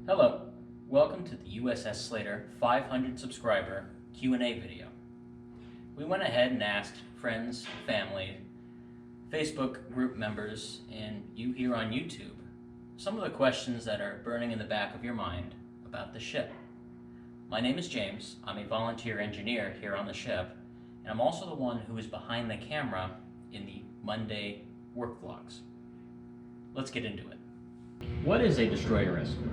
Hello, welcome to the USS Slater 500 subscriber Q&A video. We went ahead and asked friends, family, Facebook group members, and you here on YouTube some of the questions that are burning in the back of your mind about the ship. My name is James. I'm a volunteer engineer here on the ship, and I'm also the one who is behind the camera in the Monday work vlogs. Let's get into it. What is a destroyer escort?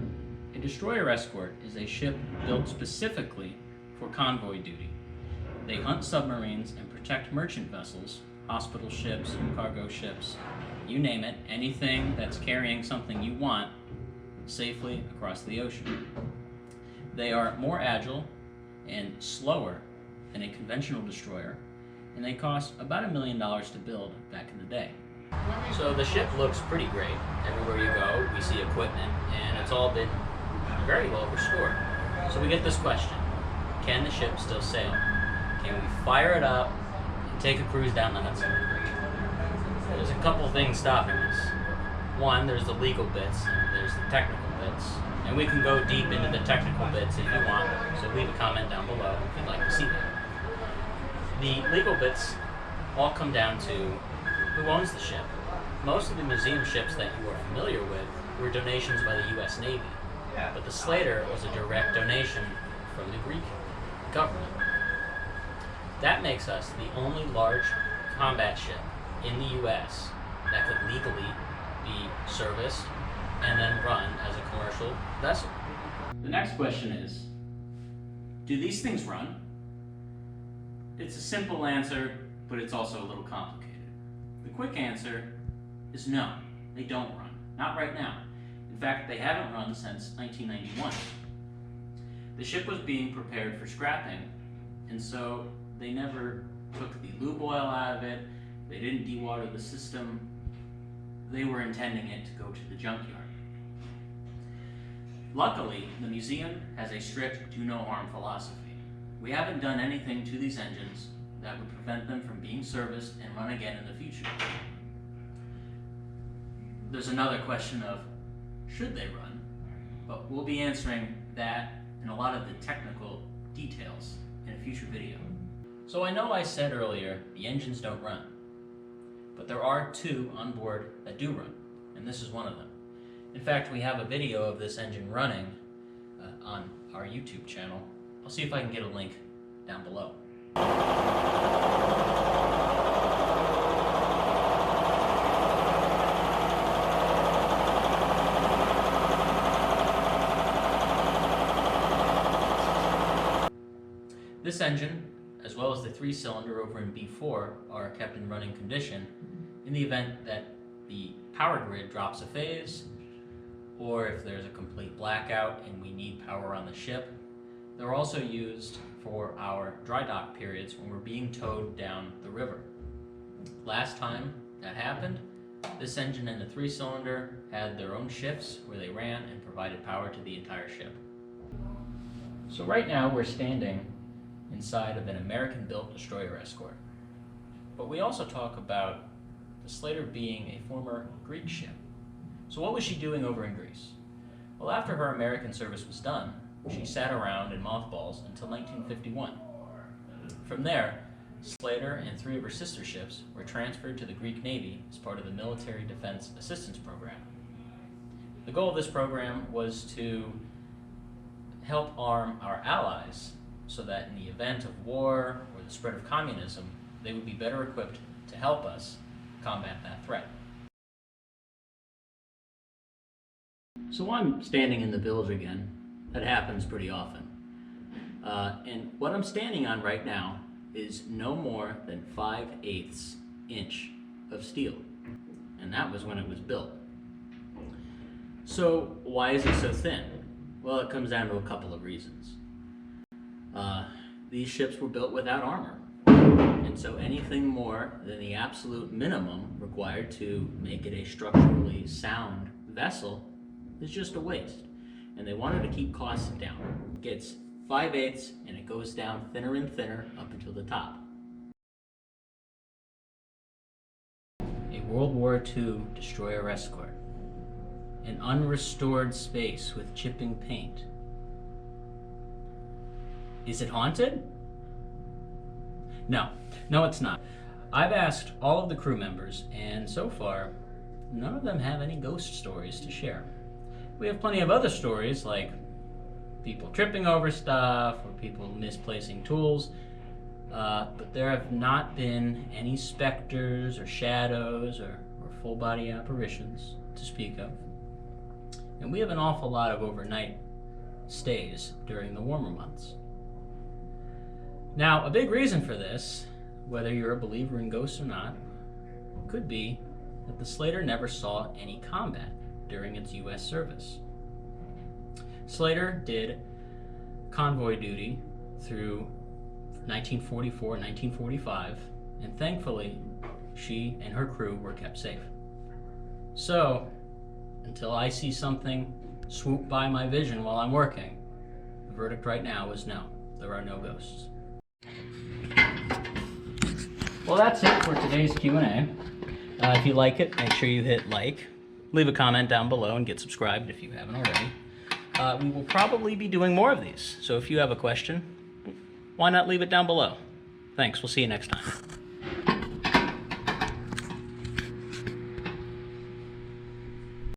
A destroyer escort is a ship built specifically for convoy duty. They hunt submarines and protect merchant vessels, hospital ships, cargo ships, you name it, anything that's carrying something you want safely across the ocean. They are more agile and slower than a conventional destroyer, and they cost about $1 million to build back in the day. So the ship looks pretty great. Everywhere you go, we see equipment, and it's all been very well restored. So we get this question: can the ship still sail? Can we fire it up and take a cruise down the Hudson? There's a couple things stopping us. One, there's the legal bits, and there's the technical bits. And we can go deep into the technical bits if you want, so leave a comment down below if you'd like to see that. The legal bits all come down to who owns the ship. Most of the museum ships that you are familiar with were donations by the US Navy, but the Slater was a direct donation from the Greek government. That makes us the only large combat ship in the US that could legally be serviced and then run as a commercial vessel. The next question is, do these things run? It's a simple answer, but it's also a little complicated. The quick answer is no, they don't run. Not right now. In fact, they haven't run since 1991. The ship was being prepared for scrapping, and so they never took the lube oil out of it, they didn't dewater the system, they were intending it to go to the junkyard. Luckily, the museum has a strict do no harm philosophy. We haven't done anything to these engines that would prevent them from being serviced and run again in the future. There's another question of, should they run? But we'll be answering that and a lot of the technical details in a future video. So I know I said earlier the engines don't run, but there are two on board that do run, and this is one of them. In fact, we have a video of this engine running on our YouTube channel. I'll see if I can get a link down below. This engine, as well as the 3-cylinder over in B4, are kept in running condition in the event that the power grid drops a phase, or if there's a complete blackout and we need power on the ship. They're also used for our dry dock periods when we're being towed down the river. Last time that happened, this engine and the 3-cylinder had their own shifts where they ran and provided power to the entire ship. So right now we're standing inside of an American-built destroyer escort. But we also talk about the Slater being a former Greek ship. So what was she doing over in Greece? Well, after her American service was done, she sat around in mothballs until 1951. From there, Slater and 3 of her sister ships were transferred to the Greek Navy as part of the Military Defense Assistance Program. The goal of this program was to help arm our allies so that in the event of war or the spread of communism, they would be better equipped to help us combat that threat. So I'm standing in the bilge again. That happens pretty often. And what I'm standing on right now is no more than 5/8 inch of steel. And that was when it was built. So why is it so thin? Well, it comes down to a couple of reasons. These ships were built without armor, and so anything more than the absolute minimum required to make it a structurally sound vessel is just a waste, and they wanted to keep costs down. It gets 5/8 and it goes down thinner and thinner up until the top. A World War II destroyer escort. an unrestored space with chipping paint. Is it haunted? No, it's not. I've asked all of the crew members, and so far, none of them have any ghost stories to share. We have plenty of other stories, like people tripping over stuff or people misplacing tools, but there have not been any specters or shadows or full-body apparitions to speak of. And we have an awful lot of overnight stays during the warmer months. Now, a big reason for this, whether you're a believer in ghosts or not, could be that the Slater never saw any combat during its U.S. service. Slater did convoy duty through 1944 and 1945, and thankfully, she and her crew were kept safe. So, until I see something swoop by my vision while I'm working, the verdict right now is no, there are no ghosts. Well, that's it for today's Q&A. If you like it, make sure you hit like, leave a comment down below, and get subscribed if you haven't already. We will probably be doing more of these, so if you have a question, why not leave it down below? Thanks, we'll see you next time.